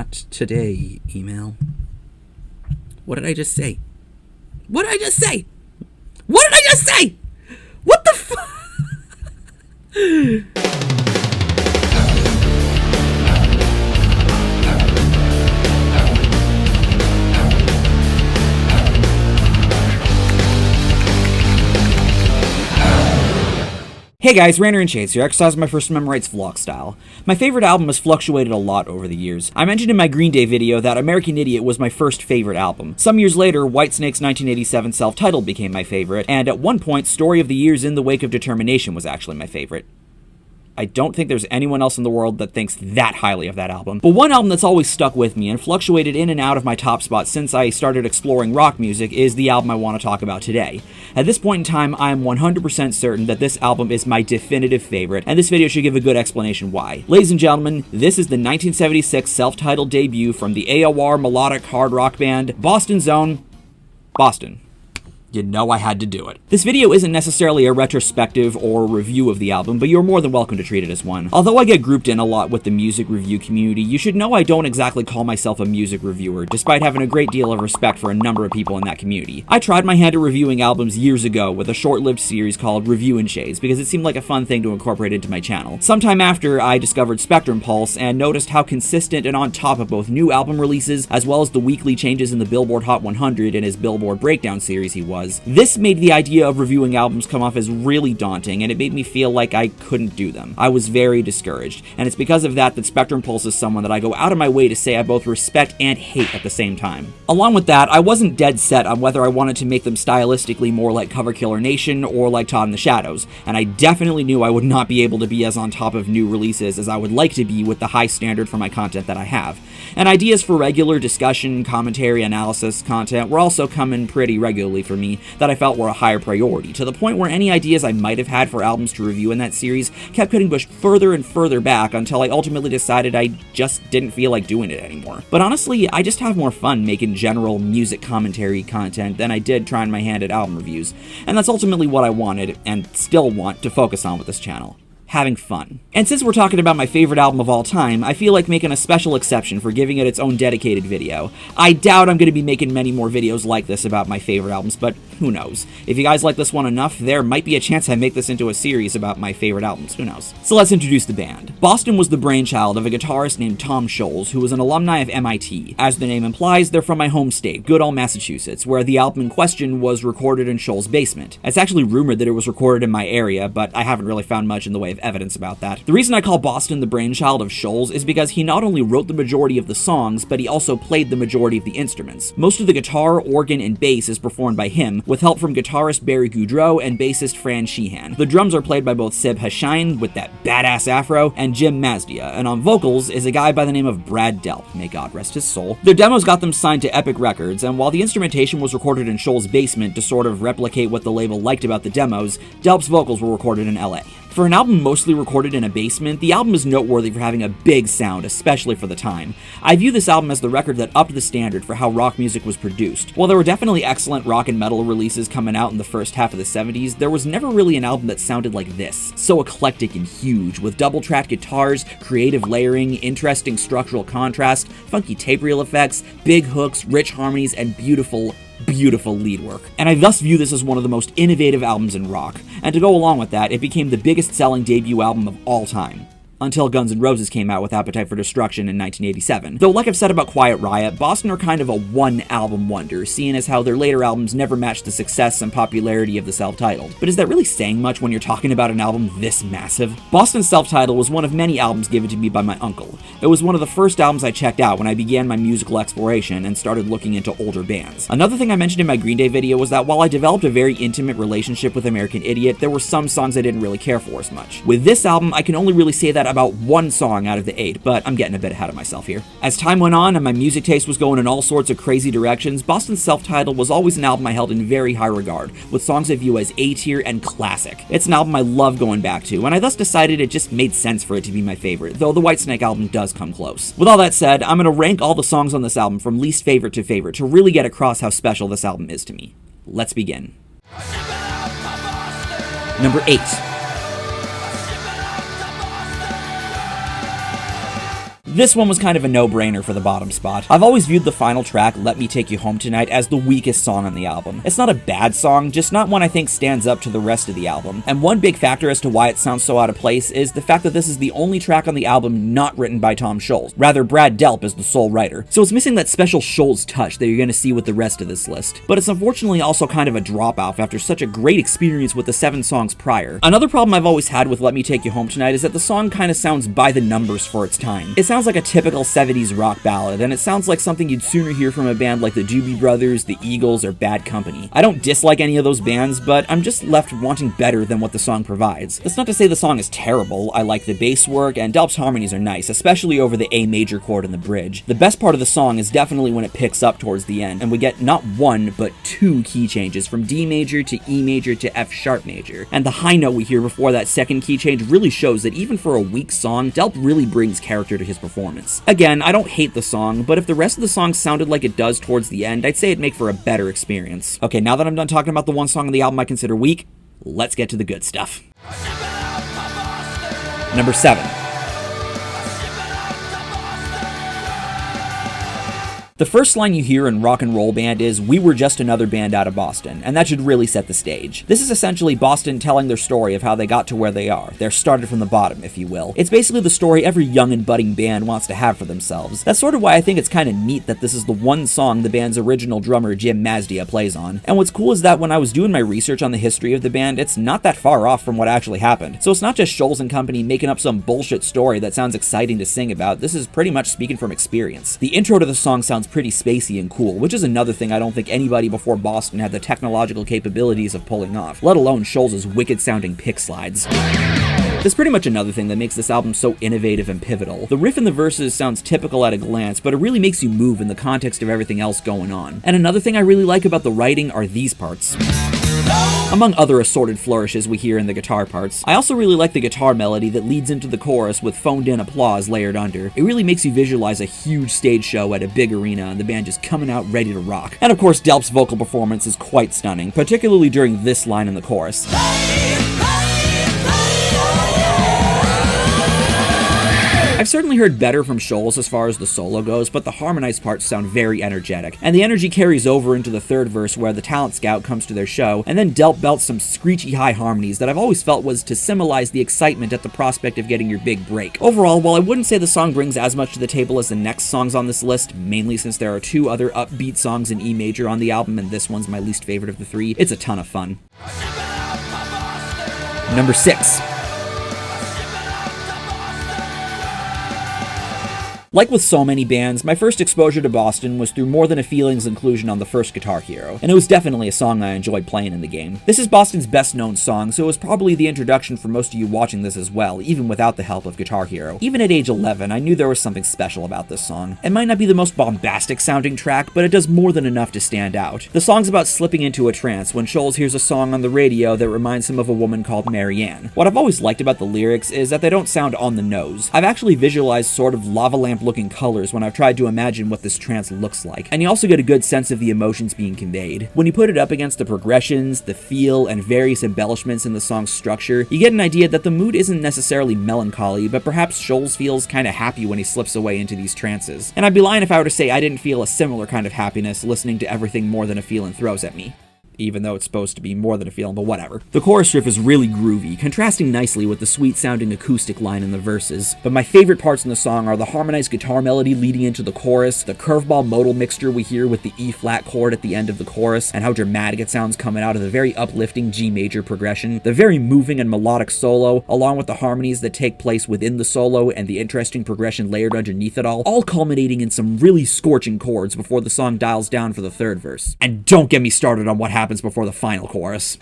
Not today, email. What did I just say? What did I just say? What did I just say? What the Hey guys, RanterInShades here, exercising my first memorites vlog style. My favorite album has fluctuated a lot over the years. I mentioned in my Green Day video that American Idiot was my first favorite album. Some years later, Whitesnake's 1987 self-titled became my favorite, and at one point, Story of the Years in the Wake of Determination was actually my favorite. I don't think there's anyone else in the world that thinks that highly of that album. But one album that's always stuck with me and fluctuated in and out of my top spot since I started exploring rock music is the album I want to talk about today. At this point in time, I am 100% certain that this album is my definitive favorite, and this video should give a good explanation why. Ladies and gentlemen, this is the 1976 self-titled debut from the AOR melodic hard rock band Boston's own Boston. You know I had to do it. This video isn't necessarily a retrospective or review of the album, but you're more than welcome to treat it as one. Although I get grouped in a lot with the music review community, you should know I don't exactly call myself a music reviewer, despite having a great deal of respect for a number of people in that community. I tried my hand at reviewing albums years ago with a short-lived series called RanterInShades because it seemed like a fun thing to incorporate into my channel. Sometime after, I discovered Spectrum Pulse and noticed how consistent and on top of both new album releases as well as the weekly changes in the Billboard Hot 100 and his Billboard Breakdown series he was. This made the idea of reviewing albums come off as really daunting, and it made me feel like I couldn't do them. I was very discouraged, and it's because of that Spectrum Pulse is someone that I go out of my way to say I both respect and hate at the same time. Along with that, I wasn't dead set on whether I wanted to make them stylistically more like Cover Killer Nation or like Todd in the Shadows, and I definitely knew I would not be able to be as on top of new releases as I would like to be with the high standard for my content that I have. And ideas for regular discussion, commentary, analysis content were also coming pretty regularly for me that I felt were a higher priority, to the point where any ideas I might have had for albums to review in that series kept getting pushed further and further back until I ultimately decided I just didn't feel like doing it anymore. But honestly, I just have more fun making general music commentary content than I did trying my hand at album reviews, and that's ultimately what I wanted, and still want, to focus on with this channel. Having fun. And since we're talking about my favorite album of all time, I feel like making a special exception for giving it its own dedicated video. I doubt I'm going to be making many more videos like this about my favorite albums, but who knows. If you guys like this one enough, there might be a chance I make this into a series about my favorite albums, who knows. So let's introduce the band. Boston was the brainchild of a guitarist named Tom Scholes, who was an alumni of MIT. As the name implies, they're from my home state, good old Massachusetts, where the album in question was recorded in Scholes' basement. It's actually rumored that it was recorded in my area, but I haven't really found much in the way of evidence about that. The reason I call Boston the brainchild of Scholes is because he not only wrote the majority of the songs, but he also played the majority of the instruments. Most of the guitar, organ, and bass is performed by him, with help from guitarist Barry Goudreau and bassist Fran Sheehan. The drums are played by both Seb Hashine, with that badass afro, and Jim Mazdia, and on vocals is a guy by the name of Brad Delp, may God rest his soul. Their demos got them signed to Epic Records, and while the instrumentation was recorded in Scholes' basement to sort of replicate what the label liked about the demos, Delp's vocals were recorded in LA. For an album mostly recorded in a basement, the album is noteworthy for having a big sound, especially for the time. I view this album as the record that upped the standard for how rock music was produced. While there were definitely excellent rock and metal releases coming out in the first half of the 70s, there was never really an album that sounded like this. So eclectic and huge, with double-tracked guitars, creative layering, interesting structural contrast, funky tape reel effects, big hooks, rich harmonies, and beautiful lead work. And I thus view this as one of the most innovative albums in rock, and to go along with that, it became the biggest selling debut album of all time. Until Guns N' Roses came out with Appetite for Destruction in 1987. Though, like I've said about Quiet Riot, Boston are kind of a one-album wonder, seeing as how their later albums never matched the success and popularity of the self-titled. But is that really saying much when you're talking about an album this massive? Boston's self-titled was one of many albums given to me by my uncle. It was one of the first albums I checked out when I began my musical exploration and started looking into older bands. Another thing I mentioned in my Green Day video was that while I developed a very intimate relationship with American Idiot, there were some songs I didn't really care for as much. With this album, I can only really say that about one song out of the 8, but I'm getting a bit ahead of myself here. As time went on and my music taste was going in all sorts of crazy directions, Boston's self-titled was always an album I held in very high regard, with songs I view as A-tier and classic. It's an album I love going back to, and I thus decided it just made sense for it to be my favorite, though the Whitesnake album does come close. With all that said, I'm gonna rank all the songs on this album from least favorite to favorite to really get across how special this album is to me. Let's begin. Number 8. This one was kind of a no-brainer for the bottom spot. I've always viewed the final track, Let Me Take You Home Tonight, as the weakest song on the album. It's not a bad song, just not one I think stands up to the rest of the album. And one big factor as to why it sounds so out of place is the fact that this is the only track on the album not written by Tom Scholz. Rather, Brad Delp is the sole writer. So it's missing that special Scholz touch that you're going to see with the rest of this list. But it's unfortunately also kind of a drop-off after such a great experience with the 7 songs prior. Another problem I've always had with Let Me Take You Home Tonight is that the song kind of sounds by the numbers for its time. It sounds like a typical 70s rock ballad, and it sounds like something you'd sooner hear from a band like the Doobie Brothers, the Eagles, or Bad Company. I don't dislike any of those bands, but I'm just left wanting better than what the song provides. That's not to say the song is terrible. I like the bass work, and Delp's harmonies are nice, especially over the A major chord in the bridge. The best part of the song is definitely when it picks up towards the end, and we get not one, but 2 key changes from D major to E major to F sharp major. And the high note we hear before that second key change really shows that even for a weak song, Delp really brings character to his performance. Again, I don't hate the song, but if the rest of the song sounded like it does towards the end, I'd say it'd make for a better experience. Okay, now that I'm done talking about the one song on the album I consider weak, let's get to the good stuff. Number 7. The first line you hear in Rock and Roll Band is, "We were just another band out of Boston," and that should really set the stage. This is essentially Boston telling their story of how they got to where they are. They're started from the bottom, if you will. It's basically the story every young and budding band wants to have for themselves. That's sort of why I think it's kind of neat that this is the one song the band's original drummer Jim Mazdia plays on. And what's cool is that when I was doing my research on the history of the band, it's not that far off from what actually happened. So it's not just Scholz and company making up some bullshit story that sounds exciting to sing about. This is pretty much speaking from experience. The intro to the song sounds pretty spacey and cool, which is another thing I don't think anybody before Boston had the technological capabilities of pulling off, let alone Scholz's wicked-sounding pick slides. There's pretty much another thing that makes this album so innovative and pivotal. The riff in the verses sounds typical at a glance, but it really makes you move in the context of everything else going on. And another thing I really like about the writing are these parts. Among other assorted flourishes we hear in the guitar parts, I also really like the guitar melody that leads into the chorus with phoned-in applause layered under. It really makes you visualize a huge stage show at a big arena and the band just coming out ready to rock. And of course, Delp's vocal performance is quite stunning, particularly during this line in the chorus. I've certainly heard better from Scholz as far as the solo goes, but the harmonized parts sound very energetic, and the energy carries over into the third verse where the talent scout comes to their show, and then Delp belts some screechy high harmonies that I've always felt was to symbolize the excitement at the prospect of getting your big break. Overall, while I wouldn't say the song brings as much to the table as the next songs on this list, mainly since there are 2 other upbeat songs in E major on the album and this one's my least favorite of the 3, it's a ton of fun. Number 6. Like with so many bands, my first exposure to Boston was through More Than a Feeling's inclusion on the first Guitar Hero, and it was definitely a song I enjoyed playing in the game. This is Boston's best known song, so it was probably the introduction for most of you watching this as well, even without the help of Guitar Hero. Even at age 11, I knew there was something special about this song. It might not be the most bombastic sounding track, but it does more than enough to stand out. The song's about slipping into a trance when Scholz hears a song on the radio that reminds him of a woman called Mary Ann. What I've always liked about the lyrics is that they don't sound on the nose. I've actually visualized sort of lava lamp looking colors when I've tried to imagine what this trance looks like, and you also get a good sense of the emotions being conveyed. When you put it up against the progressions, the feel, and various embellishments in the song's structure, you get an idea that the mood isn't necessarily melancholy, but perhaps Scholz feels kinda happy when he slips away into these trances. And I'd be lying if I were to say I didn't feel a similar kind of happiness listening to everything More Than a Feeling throws at me. Even though it's supposed to be more than a feeling, but whatever. The chorus riff is really groovy, contrasting nicely with the sweet-sounding acoustic line in the verses. But my favorite parts in the song are the harmonized guitar melody leading into the chorus, the curveball modal mixture we hear with the E-flat chord at the end of the chorus, and how dramatic it sounds coming out of the very uplifting G major progression, the very moving and melodic solo, along with the harmonies that take place within the solo and the interesting progression layered underneath it all culminating in some really scorching chords before the song dials down for the third verse. And don't get me started on what happens before the final chorus.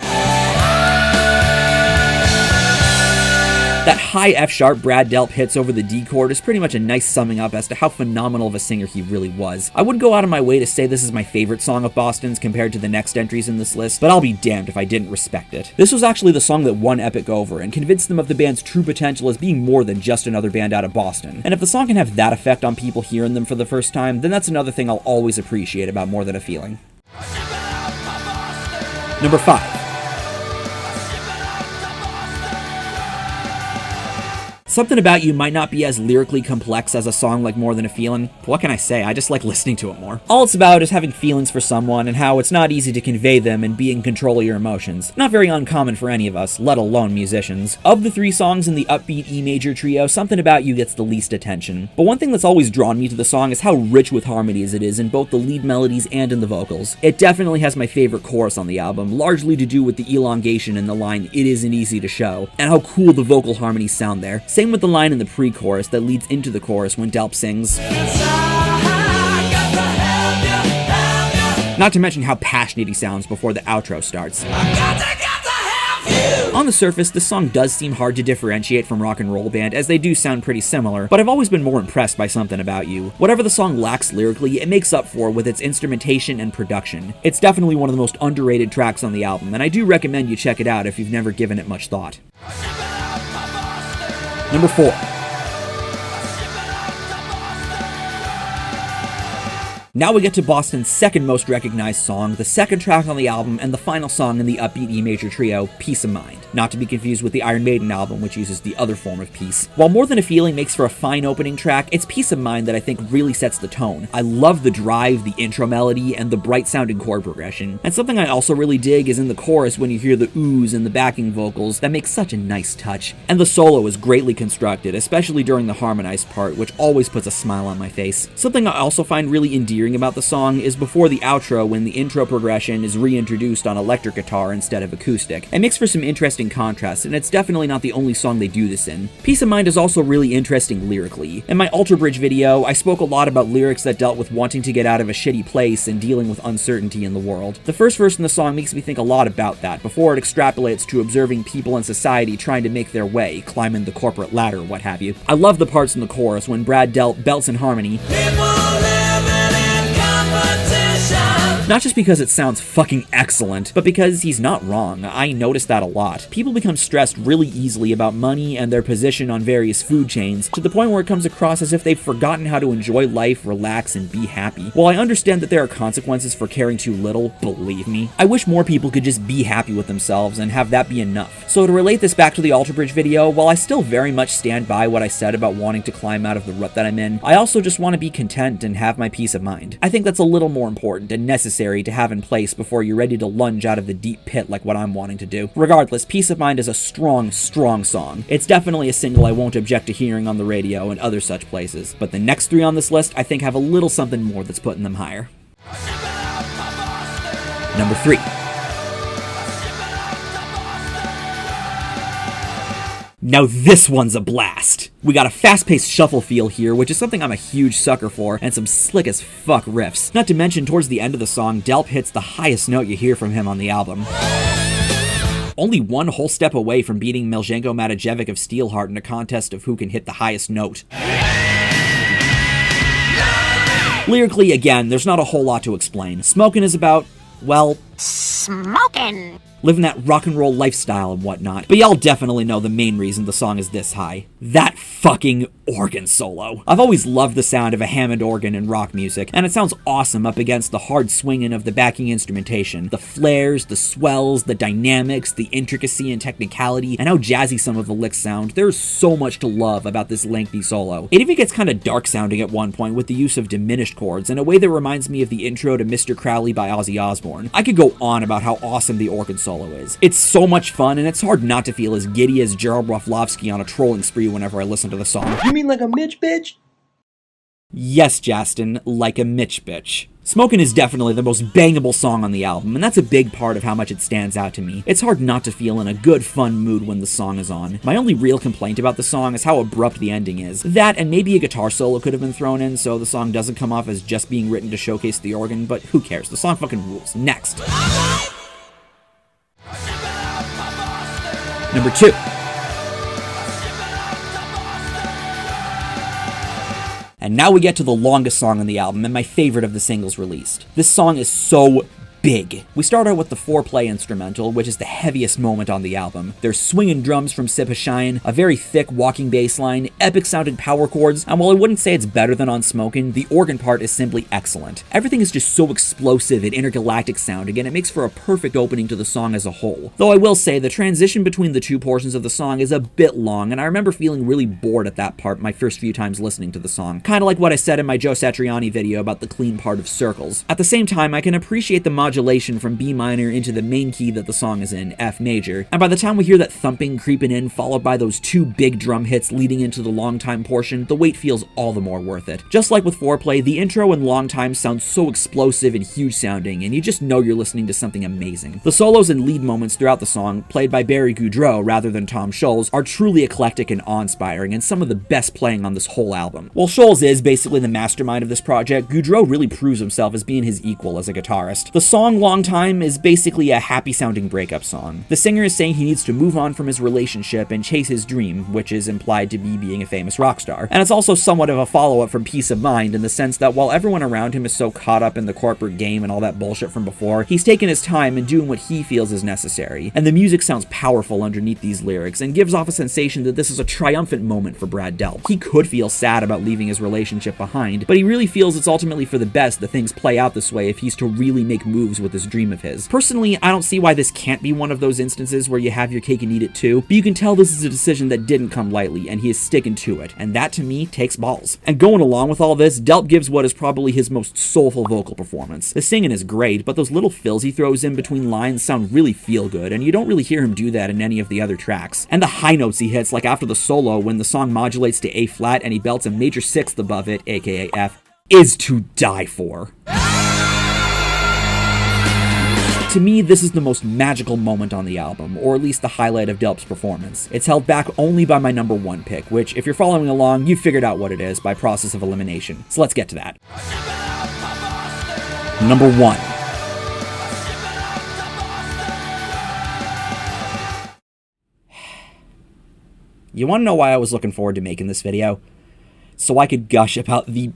That high F-sharp Brad Delp hits over the D chord is pretty much a nice summing up as to how phenomenal of a singer he really was. I wouldn't go out of my way to say this is my favorite song of Boston's compared to the next entries in this list, but I'll be damned if I didn't respect it. This was actually the song that won Epic over and convinced them of the band's true potential as being more than just another band out of Boston. And if the song can have that effect on people hearing them for the first time, then that's another thing I'll always appreciate about More Than a Feeling. Number 5. Something About You might not be as lyrically complex as a song like More Than a Feeling. What can I say? I just like listening to it more. All it's about is having feelings for someone and how it's not easy to convey them and be in control of your emotions. Not very uncommon for any of us, let alone musicians. Of the 3 songs in the upbeat E major trio, Something About You gets the least attention. But one thing that's always drawn me to the song is how rich with harmonies it is in both the lead melodies and in the vocals. It definitely has my favorite chorus on the album, largely to do with the elongation in the line "It isn't easy to show," and how cool the vocal harmonies sound there. Same with the line in the pre-chorus that leads into the chorus when Delp sings. Not to mention how passionate he sounds before the outro starts. On the surface, this song does seem hard to differentiate from Rock and Roll Band, as they do sound pretty similar, but I've always been more impressed by Something About You. Whatever the song lacks lyrically, it makes up for with its instrumentation and production. It's definitely one of the most underrated tracks on the album, and I do recommend you check it out if you've never given it much thought. Number 4. Now we get to Boston's second most recognized song, the second track on the album, and the final song in the upbeat E major trio, Peace of Mind. Not to be confused with the Iron Maiden album, which uses the other form of peace. While More Than a Feeling makes for a fine opening track, it's Peace of Mind that I think really sets the tone. I love the drive, the intro melody, and the bright-sounding chord progression. And something I also really dig is in the chorus when you hear the oohs and the backing vocals that make such a nice touch. And the solo is greatly constructed, especially during the harmonized part, which always puts a smile on my face. Something I also find really endearing about the song is before the outro when the intro progression is reintroduced on electric guitar instead of acoustic. It makes for some interesting contrast, and it's definitely not the only song they do this in. Peace of Mind is also really interesting lyrically. In my Alter Bridge video, I spoke a lot about lyrics that dealt with wanting to get out of a shitty place and dealing with uncertainty in the world. The first verse in the song makes me think a lot about that, before it extrapolates to observing people in society trying to make their way, climbing the corporate ladder, what have you. I love the parts in the chorus when Brad Delp belts in harmony. Not just because it sounds fucking excellent, but because he's not wrong. I notice that a lot. People become stressed really easily about money and their position on various food chains, to the point where it comes across as if they've forgotten how to enjoy life, relax, and be happy. While I understand that there are consequences for caring too little, believe me, I wish more people could just be happy with themselves and have that be enough. So to relate this back to the Alter Bridge video, while I still very much stand by what I said about wanting to climb out of the rut that I'm in, I also just want to be content and have my peace of mind. I think that's a little more important and necessary to have in place before you're ready to lunge out of the deep pit like what I'm wanting to do. Regardless, Peace of Mind is a strong, strong song. It's definitely a single I won't object to hearing on the radio and other such places, but the next 3 on this list I think have a little something more that's putting them higher. Number 3. Now this one's a blast! We got a fast-paced shuffle feel here, which is something I'm a huge sucker for, and some slick as fuck riffs. Not to mention, towards the end of the song, Delp hits the highest note you hear from him on the album. Only one whole step away from beating Miljenko Matajevic of Steelheart in a contest of who can hit the highest note. Lyrically, again, there's not a whole lot to explain. Smokin' is about, well, smokin'. Living that rock and roll lifestyle and whatnot. But y'all definitely know the main reason the song is this high. That fucking organ solo. I've always loved the sound of a Hammond organ in rock music, and it sounds awesome up against the hard swinging of the backing instrumentation. The flares, the swells, the dynamics, the intricacy and technicality, and how jazzy some of the licks sound. There's so much to love about this lengthy solo. It even gets kind of dark sounding at one point with the use of diminished chords in a way that reminds me of the intro to Mr. Crowley by Ozzy Osbourne. I could go on about how awesome the organ solo is. It's so much fun, and it's hard not to feel as giddy as Gerald Broflovsky on a trolling spree whenever I listen to the song. You mean like a Mitch bitch? Yes, Justin, like a Mitch bitch. Smokin' is definitely the most bangable song on the album, and that's a big part of how much it stands out to me. It's hard not to feel in a good, fun mood when the song is on. My only real complaint about the song is how abrupt the ending is. That, and maybe a guitar solo could have been thrown in so the song doesn't come off as just being written to showcase the organ, but who cares? The song fucking rules. Next. Number 2. And now we get to the longest song on the album, and my favorite of the singles released. This song is so big. We start out with the foreplay instrumental, which is the heaviest moment on the album. There's swinging drums from Sip of Shine, a very thick walking bass line, epic sounding power chords, and while I wouldn't say it's better than on Smokin', the organ part is simply excellent. Everything is just so explosive and intergalactic sounding, and it makes for a perfect opening to the song as a whole. Though I will say, the transition between the two portions of the song is a bit long, and I remember feeling really bored at that part my first few times listening to the song. Kinda like what I said in my Joe Satriani video about the clean part of Circles. At the same time, I can appreciate the modulation from B minor into the main key that the song is in, F major, and by the time we hear that thumping creeping in followed by those two big drum hits leading into the long time portion, the wait feels all the more worth it. Just like with foreplay, the intro and long time sound so explosive and huge sounding, and you just know you're listening to something amazing. The solos and lead moments throughout the song, played by Barry Goudreau rather than Tom Scholz, are truly eclectic and awe-inspiring, and some of the best playing on this whole album. While Scholz is basically the mastermind of this project, Goudreau really proves himself as being his equal as a guitarist. The song Long Time is basically a happy-sounding breakup song. The singer is saying he needs to move on from his relationship and chase his dream, which is implied to be being a famous rock star. And it's also somewhat of a follow-up from Peace of Mind in the sense that while everyone around him is so caught up in the corporate game and all that bullshit from before, he's taking his time and doing what he feels is necessary. And the music sounds powerful underneath these lyrics and gives off a sensation that this is a triumphant moment for Brad Delp. He could feel sad about leaving his relationship behind, but he really feels it's ultimately for the best that things play out this way if he's to really make moves with this dream of his. Personally, I don't see why this can't be one of those instances where you have your cake and eat it too, but you can tell this is a decision that didn't come lightly, and he is sticking to it, and that to me takes balls. And going along with all this, Delp gives what is probably his most soulful vocal performance. The singing is great, but those little fills he throws in between lines sound really feel good, and you don't really hear him do that in any of the other tracks. And the high notes he hits, like after the solo when the song modulates to A flat and he belts a major sixth above it, aka F, is to die for. To me, this is the most magical moment on the album, or at least the highlight of Delp's performance. It's held back only by my number one pick, which, if you're following along, you've figured out what it is by process of elimination. So let's get to that. Number 1. You want to know why I was looking forward to making this video? So I could gush about the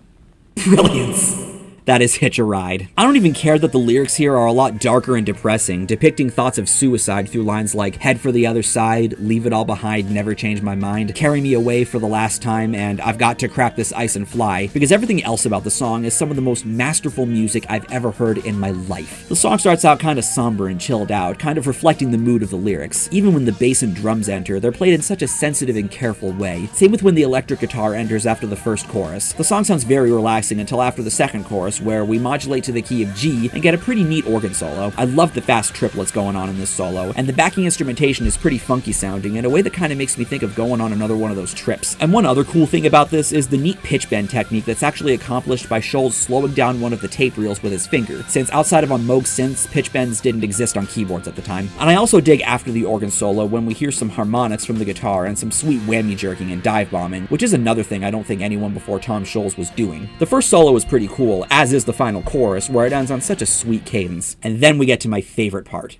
brilliance that is Hitch a Ride. I don't even care that the lyrics here are a lot darker and depressing, depicting thoughts of suicide through lines like head for the other side, leave it all behind, never change my mind, carry me away for the last time, and I've got to crack this ice and fly, because everything else about the song is some of the most masterful music I've ever heard in my life. The song starts out kind of somber and chilled out, kind of reflecting the mood of the lyrics. Even when the bass and drums enter, they're played in such a sensitive and careful way. Same with when the electric guitar enters after the first chorus. The song sounds very relaxing until after the second chorus, where we modulate to the key of G and get a pretty neat organ solo. I love the fast triplets going on in this solo, and the backing instrumentation is pretty funky sounding in a way that kind of makes me think of going on another one of those trips. And one other cool thing about this is the neat pitch bend technique that's actually accomplished by Scholz slowing down one of the tape reels with his finger, since outside of on Moog synths, pitch bends didn't exist on keyboards at the time. And I also dig after the organ solo when we hear some harmonics from the guitar and some sweet whammy jerking and dive bombing, which is another thing I don't think anyone before Tom Scholz was doing. The first solo is pretty cool, as is the final chorus, where it ends on such a sweet cadence. And then we get to my favorite part,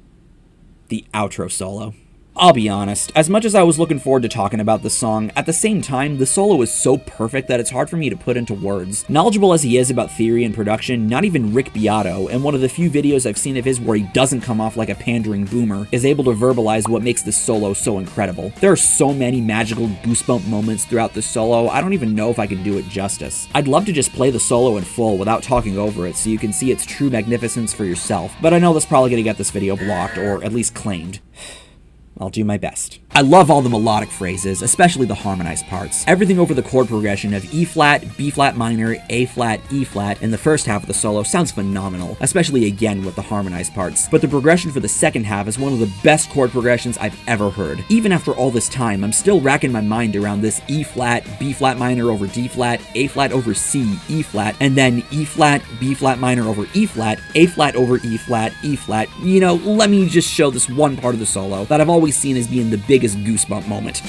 the outro solo. I'll be honest, as much as I was looking forward to talking about this song, at the same time, the solo is so perfect that it's hard for me to put into words. Knowledgeable as he is about theory and production, not even Rick Beato, in one of the few videos I've seen of his where he doesn't come off like a pandering boomer, is able to verbalize what makes this solo so incredible. There are so many magical goosebump moments throughout this solo, I don't even know if I can do it justice. I'd love to just play the solo in full without talking over it so you can see its true magnificence for yourself, but I know that's probably gonna get this video blocked, or at least claimed. I'll do my best. I love all the melodic phrases, especially the harmonized parts. Everything over the chord progression of E flat, B flat minor, A flat, E flat in the first half of the solo sounds phenomenal, especially again with the harmonized parts. But the progression for the second half is one of the best chord progressions I've ever heard. Even after all this time, I'm still racking my mind around this E flat, B flat minor over D flat, A flat over C, E flat, and then E flat, B flat minor over E flat, A flat over E flat, E flat. You know, let me just show this one part of the solo that I've always seen as being the biggest goosebump moment.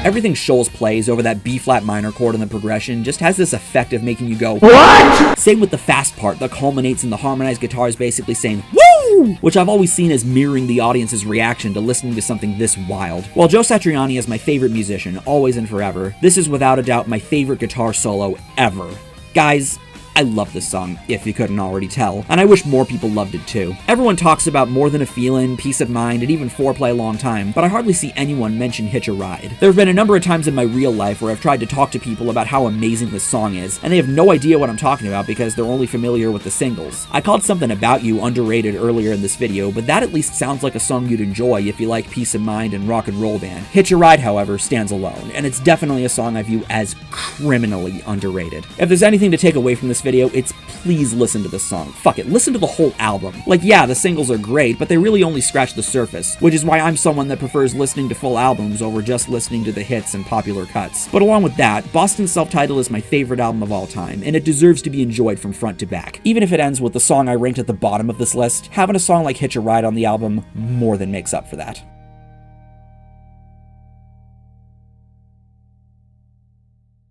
Everything Scholz plays over that B-flat minor chord in the progression just has this effect of making you go, "What?" Same with the fast part that culminates in the harmonized guitars basically saying, "Woo!" woo, which I've always seen as mirroring the audience's reaction to listening to something this wild. While Joe Satriani is my favorite musician, always and forever, this is without a doubt my favorite guitar solo ever. Guys, I love this song, if you couldn't already tell, and I wish more people loved it too. Everyone talks about More Than a Feelin', Peace of Mind, and even Foreplay a Long Time, but I hardly see anyone mention Hitch a Ride. There have been a number of times in my real life where I've tried to talk to people about how amazing this song is, and they have no idea what I'm talking about because they're only familiar with the singles. I called Something About You underrated earlier in this video, but that at least sounds like a song you'd enjoy if you like Peace of Mind and Rock and Roll Band. Hitch a Ride, however, stands alone, and it's definitely a song I view as criminally underrated. If there's anything to take away from this video, it's please listen to this song. Fuck it, listen to the whole album. Like, yeah, the singles are great, but they really only scratch the surface, which is why I'm someone that prefers listening to full albums over just listening to the hits and popular cuts. But along with that, Boston's Self-Titled is my favorite album of all time, and it deserves to be enjoyed from front to back. Even if it ends with the song I ranked at the bottom of this list, having a song like Hitch a Ride on the album more than makes up for that.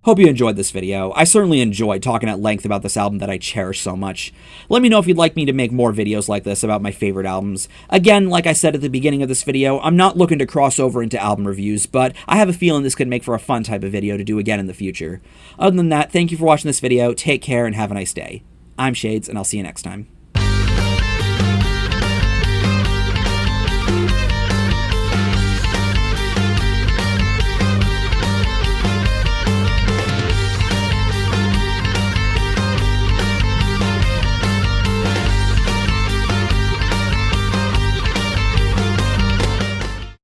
Hope you enjoyed this video. I certainly enjoyed talking at length about this album that I cherish so much. Let me know if you'd like me to make more videos like this about my favorite albums. Again, like I said at the beginning of this video, I'm not looking to cross over into album reviews, but I have a feeling this could make for a fun type of video to do again in the future. Other than that, thank you for watching this video, take care, and have a nice day. I'm Shades, and I'll see you next time.